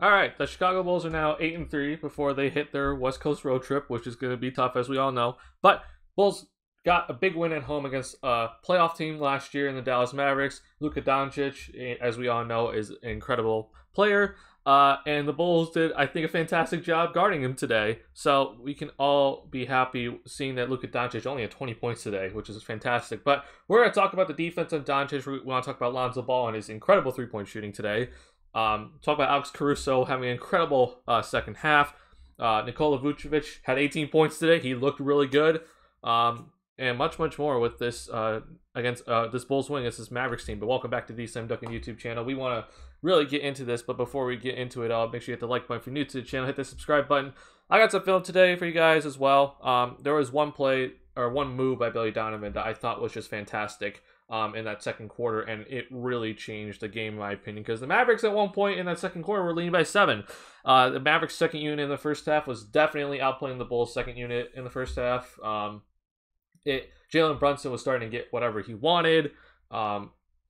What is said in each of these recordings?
All right, the Chicago Bulls are now 8-3 before they hit their West Coast road trip, which is going to be tough, as we all know. But Bulls got a big win at home against a playoff team last year in the Dallas Mavericks. Luka Doncic, as we all know, is an incredible player. And the Bulls did, I think, a fantastic job guarding him today. So we can all be happy seeing that Luka Doncic only had 20 points today, which is fantastic. But we're going to talk about the defense on Doncic. We want to talk about Lonzo Ball and his incredible three-point shooting today. Talk about Alex Caruso having an incredible second half. Nikola Vucevic had 18 points today. He looked really good. And much more with this against this Bulls win against this Mavericks team. But welcome back to the TheSlamDuncan YouTube channel. We want to really get into this, but before we get into it, make sure you hit the like button if you're new to the channel. Hit the subscribe button. I got some film today for you guys as well. There was one play or one move by Billy Donovan that I thought was just fantastic. In that second quarter, and it really changed the game in my opinion, because the Mavericks at one point in that second quarter were leading by 7. The Mavericks second unit in the first half was definitely outplaying the Bulls second unit in the first half. Jalen Brunson was starting to get whatever he wanted.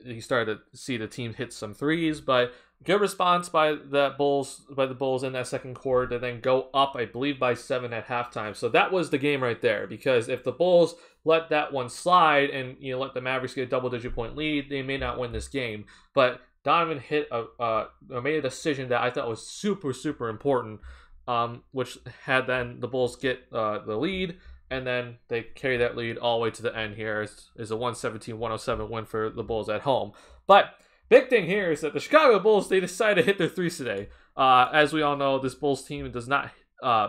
He started to see the team hit some threes, but good response by the Bulls in that second quarter to then go up, I believe, by 7 at halftime. So that was the game right there, because if the Bulls let that one slide and let the Mavericks get a double-digit point lead, they may not win this game. But Donovan made a decision that I thought was super important, which had then the Bulls get the lead. And then they carry that lead all the way to the end here. Is a 117-107 win for the Bulls at home. But big thing here is that the Chicago Bulls, they decided to hit their threes today. As we all know, this Bulls team does not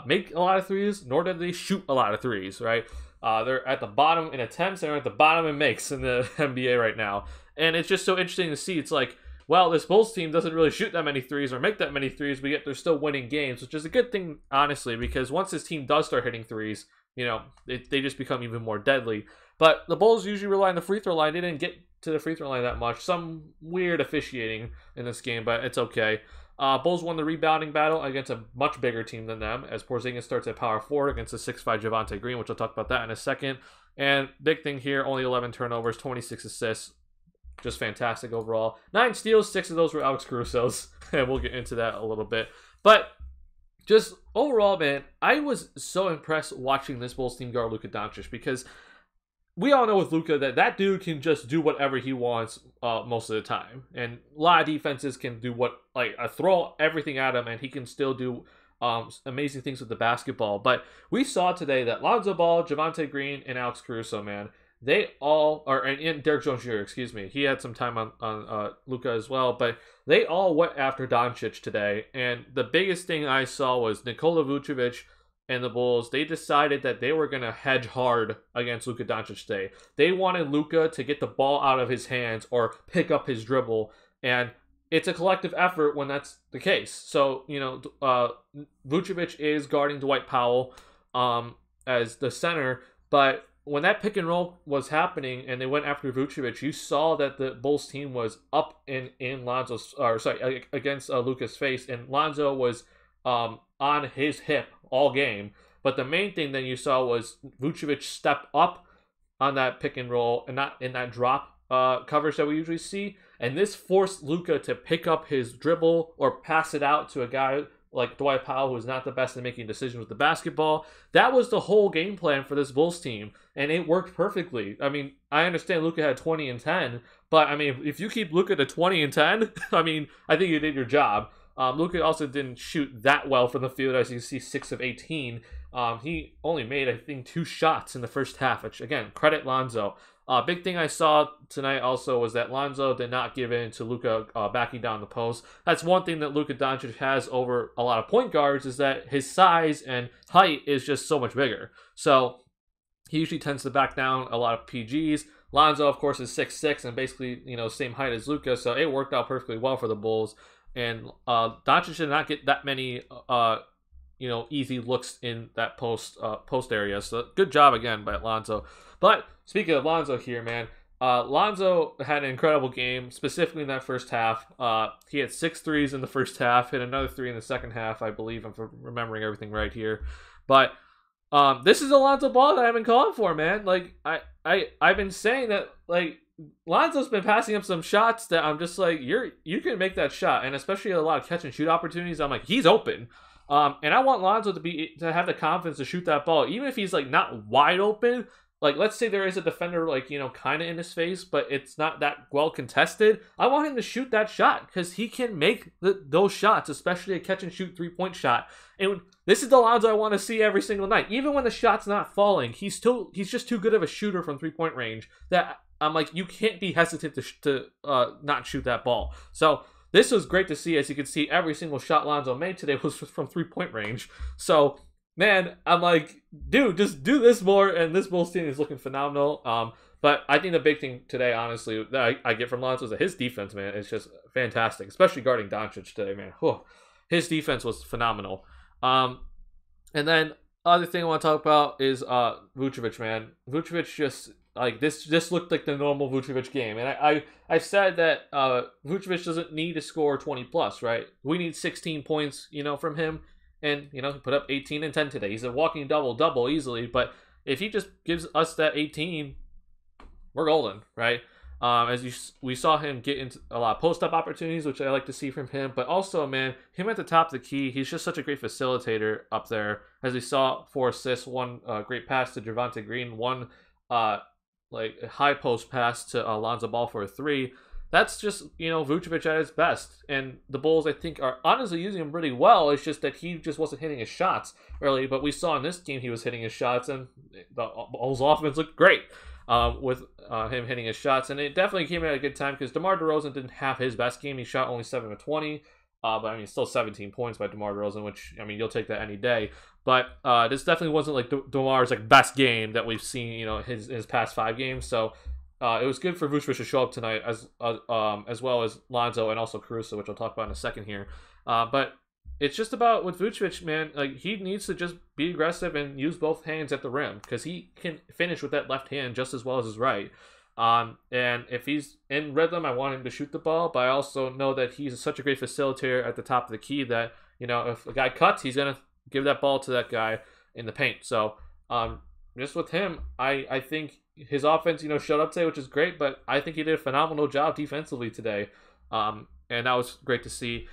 make a lot of threes, nor do they shoot a lot of threes, right? They're at the bottom in attempts, and they're at the bottom in makes in the NBA right now. And it's just so interesting to see. It's like, well, this Bulls team doesn't really shoot that many threes or make that many threes, but yet they're still winning games, which is a good thing, honestly, because once this team does start hitting threes, they just become even more deadly. But the Bulls usually rely on the free throw line. They didn't get to the free throw line that much. Some weird officiating in this game, but it's okay. Bulls won the rebounding battle against a much bigger team than them, as Porzingis starts at power forward against a 6'5" Javonte Green, which I'll talk about that in a second. And big thing here, only 11 turnovers, 26 assists. Just fantastic overall. 9 steals, 6 of those were Alex Caruso's, and we'll get into that a little bit. But just overall, man, I was so impressed watching this Bulls team guard Luka Doncic, because we all know with Luka that dude can just do whatever he wants most of the time. And a lot of defenses can do throw everything at him, and he can still do amazing things with the basketball. But we saw today that Lonzo Ball, Javonte Green, and Alex Caruso, man, they all are, and Derek Jones Jr., excuse me. He had some time on Luka as well, but they all went after Doncic today. And the biggest thing I saw was Nikola Vucevic and the Bulls. They decided that they were going to hedge hard against Luka Doncic today. They wanted Luka to get the ball out of his hands or pick up his dribble. And it's a collective effort when that's the case. So, Vucevic is guarding Dwight Powell as the center, but when that pick and roll was happening and they went after Vucevic, you saw that the Bulls team was up in Lonzo's, against Luka's face, and Lonzo was on his hip all game. But the main thing that you saw was Vucevic step up on that pick and roll and not in that drop coverage that we usually see. And this forced Luka to pick up his dribble or pass it out to a guy like Dwight Powell, who is not the best at making decisions with the basketball. That was the whole game plan for this Bulls team, and it worked perfectly. I mean, I understand Luka had 20 and 10, but I mean, if you keep Luka to 20 and 10, I mean, I think you did your job. Luka also didn't shoot that well from the field, as you see, 6 of 18. He only made, I think, 2 shots in the first half, which, again, credit Lonzo. Big thing I saw tonight also was that Lonzo did not give in to Luka backing down the post. That's one thing that Luka Doncic has over a lot of point guards, is that his size and height is just so much bigger. So he usually tends to back down a lot of PGs. Lonzo, of course, is 6'6" and basically, same height as Luka, so it worked out perfectly well for the Bulls. And Doncic did not get that many easy looks in that post area. So good job again by Lonzo. But speaking of Lonzo here, man, Lonzo had an incredible game, specifically in that first half. He had 6 threes in the first half, hit another 3 in the second half, I believe, if I'm remembering everything right here. But this is a Lonzo Ball that I've been calling for, man. Like I've been saying that, like, Lonzo's been passing up some shots that I'm just like, you can make that shot, and especially a lot of catch and shoot opportunities. I'm like, he's open. And I want Lonzo to have the confidence to shoot that ball, even if he's like not wide open. Like, let's say there is a defender, like, kind of in his face, but it's not that well contested. I want him to shoot that shot because he can make those shots, especially a catch and shoot 3-point shot. And this is the Lonzo I want to see every single night. Even when the shot's not falling, he's just too good of a shooter from 3-point range that I'm like, you can't be hesitant to not shoot that ball. So this was great to see. As you can see, every single shot Lonzo made today was from 3-point range. So, man, I'm like, dude, just do this more, and this Bulls team is looking phenomenal. But I think the big thing today, honestly, that I get from Lonzo is that his defense, man, is just fantastic, especially guarding Doncic today, man. Whew. His defense was phenomenal. And then other thing I want to talk about is Vucevic, man. Vucevic just, like, this looked like the normal Vucevic game. And I've said that Vucevic doesn't need to score 20+, right? We need 16 points, from him. And, he put up 18 and 10 today. He's a walking double-double easily. But if he just gives us that 18, we're golden, right? We saw him get into a lot of post-up opportunities, which I like to see from him. But also, man, him at the top of the key, he's just such a great facilitator up there. As we saw, 4 assists, one great pass to Javonte Green, one high post pass to Lonzo Ball for a 3. That's just, Vucevic at his best. And the Bulls, I think, are honestly using him really well. It's just that he just wasn't hitting his shots early. But we saw in this game he was hitting his shots, and the Bulls offense looked great with him hitting his shots. And it definitely came at a good time because DeMar DeRozan didn't have his best game. He shot only 7 of 20. But, still 17 points by DeMar DeRozan, which, you'll take that any day. But this definitely wasn't, like, DeMar's, best game that we've seen, his past 5 games. So it was good for Vucevic to show up tonight as well as Lonzo and also Caruso, which I'll talk about in a second here. But it's just about with Vucevic, man, like, he needs to just be aggressive and use both hands at the rim because he can finish with that left hand just as well as his right. And if he's in rhythm, I want him to shoot the ball, but I also know that he's such a great facilitator at the top of the key that, if a guy cuts, he's going to give that ball to that guy in the paint. So, just with him, I think his offense, showed up today, which is great, but I think he did a phenomenal job defensively today. And that was great to see.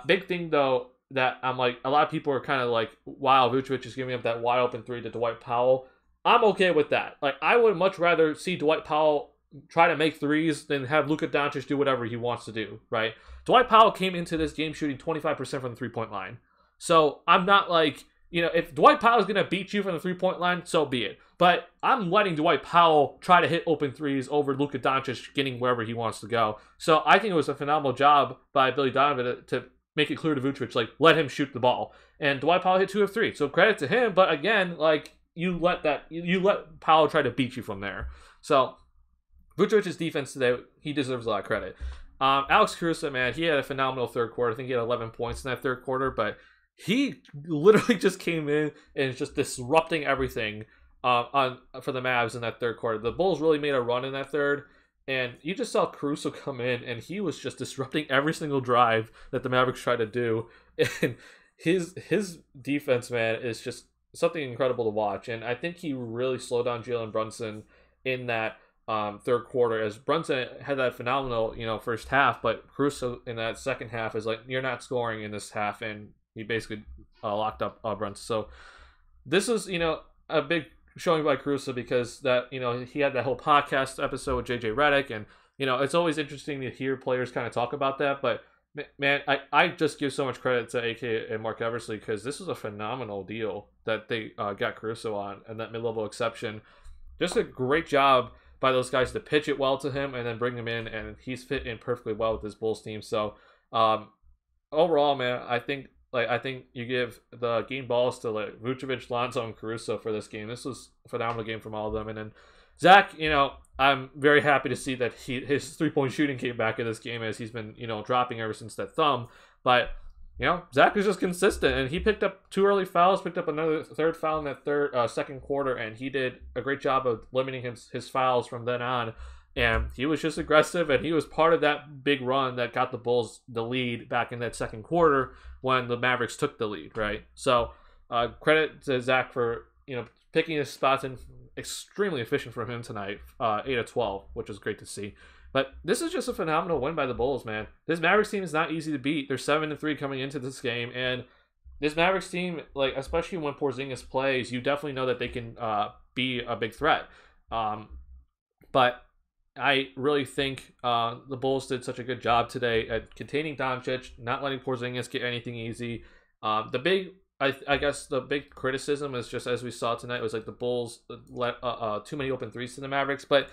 Big thing, though, that I'm like, a lot of people are kind of like, wow, Vucevic is giving up that wide open 3 to Dwight Powell. I'm okay with that. Like, I would much rather see Dwight Powell try to make threes than have Luka Doncic do whatever he wants to do, right? Dwight Powell came into this game shooting 25% from the 3-point line. So I'm not like, if Dwight Powell is going to beat you from the 3-point line, so be it. But I'm letting Dwight Powell try to hit open threes over Luka Doncic getting wherever he wants to go. So I think it was a phenomenal job by Billy Donovan to make it clear to Vucevic, like, let him shoot the ball. And Dwight Powell hit 2 of 3. So credit to him. But again, like, you let Powell try to beat you from there. So Vucevic's defense today, he deserves a lot of credit. Alex Caruso, man, he had a phenomenal third quarter. I think he had 11 points in that third quarter, but he literally just came in and just disrupting everything for the Mavs in that third quarter. The Bulls really made a run in that third, and you just saw Caruso come in, and he was just disrupting every single drive that the Mavericks tried to do. And his defense, man, is just something incredible to watch. And I think he really slowed down Jalen Brunson in that third quarter, as Brunson had that phenomenal, first half, but Caruso in that second half is like, you're not scoring in this half, and he basically locked up Brunson. So this was, a big showing by Caruso because that, he had that whole podcast episode with JJ Redick, and, it's always interesting to hear players kind of talk about that, but man, I just give so much credit to AK and Mark Eversley because this was a phenomenal deal that they got Caruso on, and that mid-level exception. Just a great job by those guys to pitch it well to him and then bring him in, and he's fit in perfectly well with this Bulls team. So overall, man, I think you give the game balls to Vucevic, Lonzo, and Caruso for this game. This was a phenomenal game from all of them. And then Zach, I'm very happy to see that his 3-point shooting came back in this game, as he's been, dropping ever since that thumb. But, Zach was just consistent, and he picked up 2 early fouls, picked up another third foul in that second quarter, and he did a great job of limiting his fouls from then on. And he was just aggressive, and he was part of that big run that got the Bulls the lead back in that second quarter when the Mavericks took the lead, right? So credit to Zach for, picking his spots and extremely efficient from him tonight. 8 of 12, which was great to see. But this is just a phenomenal win by the Bulls, man. This Mavericks team is not easy to beat. They're 7-3 coming into this game, and this Mavericks team, like especially when Porzingis plays, you definitely know that they can be a big threat. But I really think the Bulls did such a good job today at containing Doncic, not letting Porzingis get anything easy. I guess the big criticism is just as we saw tonight was like the Bulls let too many open threes to the Mavericks, but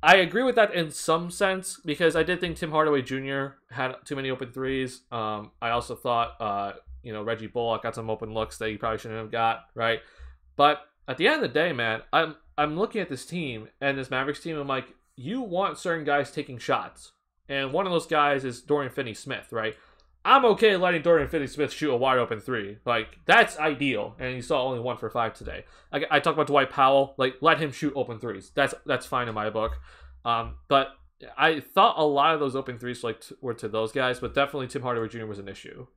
I agree with that in some sense because I did think Tim Hardaway Jr. had too many open threes. I also thought Reggie Bullock got some open looks that he probably shouldn't have got, right? But at the end of the day, man, I'm looking at this team and this Mavericks team. I'm like, you want certain guys taking shots, and one of those guys is Dorian Finney-Smith, right? I'm okay letting Dorian Finney-Smith shoot a wide open three. Like, that's ideal. And you saw only 1 for 5 today. I talked about Dwight Powell. Like, let him shoot open threes. That's fine in my book. But I thought a lot of those open threes were to those guys, but definitely Tim Hardaway Jr. was an issue.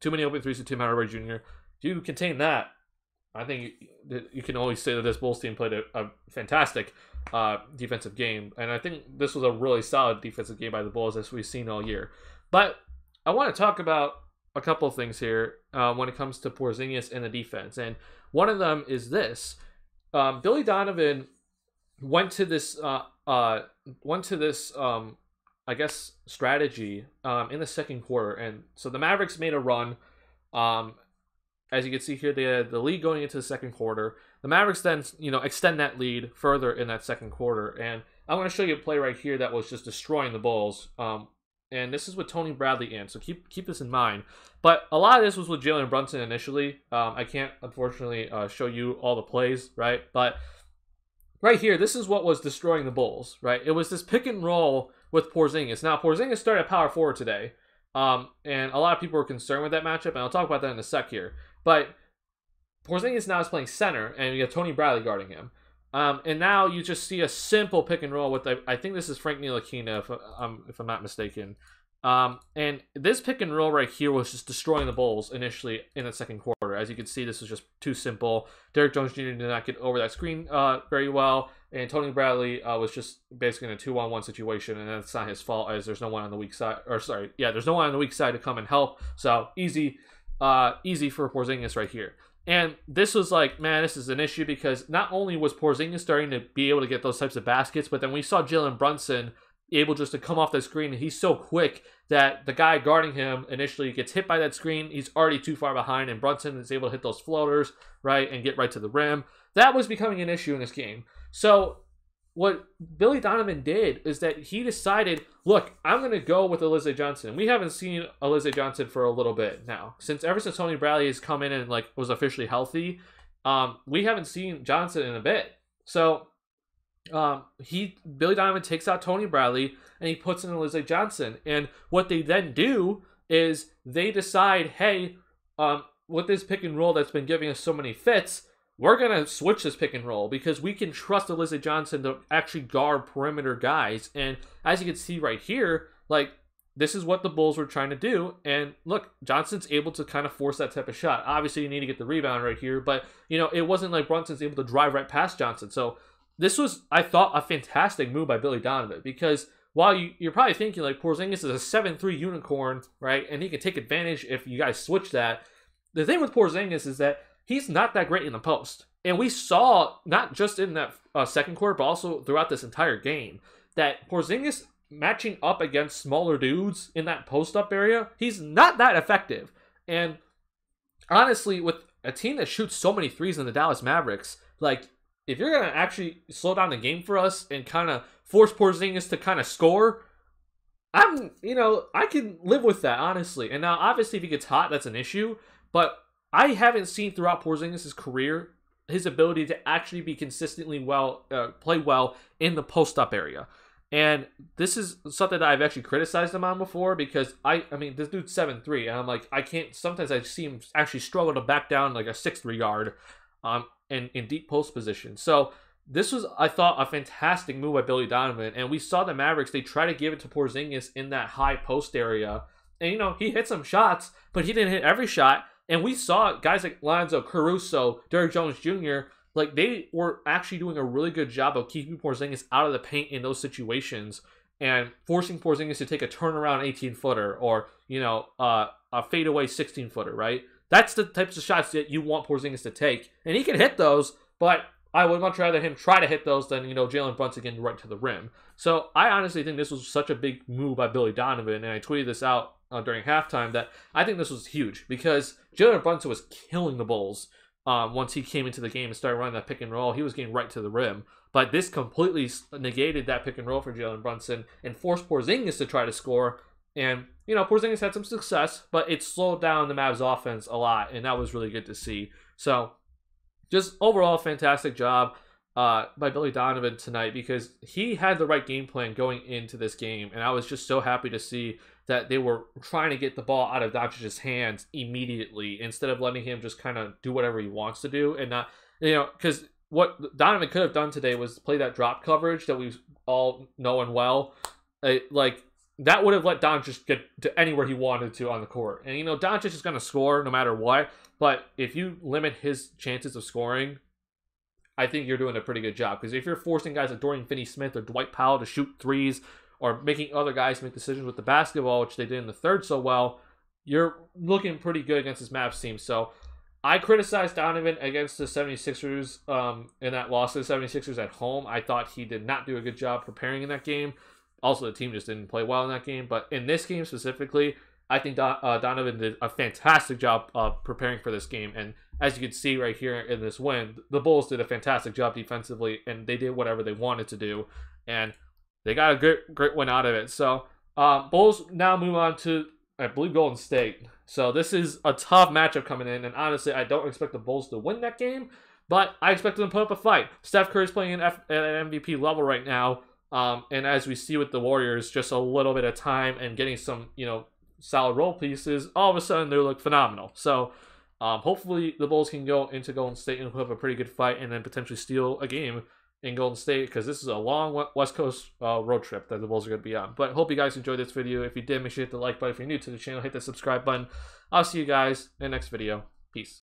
Too many open threes to Tim Hardaway Jr. If you contain that, I think you can always say that this Bulls team played a fantastic defensive game. And I think this was a really solid defensive game by the Bulls as we've seen all year. But I want to talk about a couple of things here when it comes to Porzingis and the defense, and one of them is this: Billy Donovan went to this I guess strategy in the second quarter, and so the Mavericks made a run. As you can see here, they had the lead going into the second quarter. The Mavericks then extend that lead further in that second quarter, and I'm going to show you a play right here that was just destroying the Bulls. And this is with Tony Bradley in, so keep this in mind. But a lot of this was with Jalen Brunson initially. I can't, unfortunately, show you all the plays, right? But right here, this is what was destroying the Bulls, right? It was this pick and roll with Porzingis. Now, Porzingis started at power forward today, and a lot of people were concerned with that matchup, and I'll talk about that in a sec here. But Porzingis now is playing center, and you have Tony Bradley guarding him. And now you just see a simple pick and roll with, I think this is Frank Ntilikina, if I'm not mistaken. And this pick and roll right here was just destroying the Bulls initially in the second quarter. As you can see, this was just too simple. Derrick Jones Jr. did not get over that screen very well, and Tony Bradley was just basically in a 2-on-1 situation, and that's not his fault as there's no one on the weak side. There's no one on the weak side to come and help. So easy for Porzingis right here. And this was like, man, this is an issue because not only was Porzingis starting to be able to get those types of baskets, but then we saw Jalen Brunson able just to come off the screen, and he's so quick that the guy guarding him initially gets hit by that screen. He's already too far behind, and Brunson is able to hit those floaters, right, and get right to the rim. That was becoming an issue in this game. So what Billy Donovan did is that he decided, look, I'm going to go with Alize Johnson. We haven't seen Alize Johnson for a little bit now. Ever since Tony Bradley has come in and was officially healthy, we haven't seen Johnson in a bit. So Billy Donovan takes out Tony Bradley and he puts in Alize Johnson. And what they then do is they decide, hey, with this pick and roll that's been giving us so many fits, we're going to switch this pick and roll because we can trust Alize Johnson to actually guard perimeter guys. And as you can see right here, this is what the Bulls were trying to do. And look, Johnson's able to kind of force that type of shot. Obviously, you need to get the rebound right here, but, it wasn't like Brunson's able to drive right past Johnson. So this was, I thought, a fantastic move by Billy Donovan because while you're probably thinking Porzingis is a 7'3" unicorn, right? And he can take advantage if you guys switch that. The thing with Porzingis is that he's not that great in the post. And we saw, not just in that second quarter, but also throughout this entire game, that Porzingis matching up against smaller dudes in that post-up area, he's not that effective. And honestly, with a team that shoots so many threes in the Dallas Mavericks, if you're going to actually slow down the game for us and kind of force Porzingis to kind of score, I can live with that, honestly. And now, obviously, if he gets hot, that's an issue. But I haven't seen throughout Porzingis' career his ability to actually be consistently play well in the post-up area. And this is something that I've actually criticized him on before because, I mean, this dude's 7'3", and I'm like, sometimes I see him actually struggle to back down like a 6'3" guard in deep post position. So this was, I thought, a fantastic move by Billy Donovan, and we saw the Mavericks, they try to give it to Porzingis in that high post area, and, he hit some shots, but he didn't hit every shot. And we saw guys like Lonzo, Caruso, Derrick Jones Jr., like they were actually doing a really good job of keeping Porzingis out of the paint in those situations and forcing Porzingis to take a turnaround 18-footer or, a fadeaway 16-footer, right? That's the types of shots that you want Porzingis to take. And he can hit those, but I would much rather him try to hit those than, Jalen Brunson getting right to the rim. So I honestly think this was such a big move by Billy Donovan, and I tweeted this out during halftime that I think this was huge because Jalen Brunson was killing the Bulls once he came into the game and started running that pick and roll. He was getting right to the rim. But this completely negated that pick and roll for Jalen Brunson and forced Porzingis to try to score. And, Porzingis had some success, but it slowed down the Mavs offense a lot, and that was really good to see. So, just overall, fantastic job by Billy Donovan tonight because he had the right game plan going into this game, and I was just so happy to see that they were trying to get the ball out of Doncic's hands immediately instead of letting him just kind of do whatever he wants to do and not, because what Donovan could have done today was play that drop coverage that we all know and well. That would have let Doncic get to anywhere he wanted to on the court. And, Doncic is going to score no matter what. But if you limit his chances of scoring, I think you're doing a pretty good job. Because if you're forcing guys like Dorian Finney-Smith or Dwight Powell to shoot threes or making other guys make decisions with the basketball, which they did in the third so well, you're looking pretty good against this Mavs team. So I criticized Donovan against the 76ers in that loss to the 76ers at home. I thought he did not do a good job preparing in that game. Also, the team just didn't play well in that game. But in this game specifically, I think Donovan did a fantastic job preparing for this game. And as you can see right here in this win, the Bulls did a fantastic job defensively, and they did whatever they wanted to do. And they got a great win out of it. So, Bulls now move on to, I believe, Golden State. So this is a tough matchup coming in. And honestly, I don't expect the Bulls to win that game. But I expect them to put up a fight. Steph Curry's playing at an MVP level right now. And as we see with the Warriors, just a little bit of time and getting some, solid role pieces, all of a sudden they look phenomenal. So hopefully the Bulls can go into Golden State and put up a pretty good fight and then potentially steal a game in Golden State because this is a long West Coast road trip that the Bulls are going to be on. But hope you guys enjoyed this video. If you did, make sure to hit the like button. If you're new to the channel, hit the subscribe button. I'll see you guys in the next video. Peace.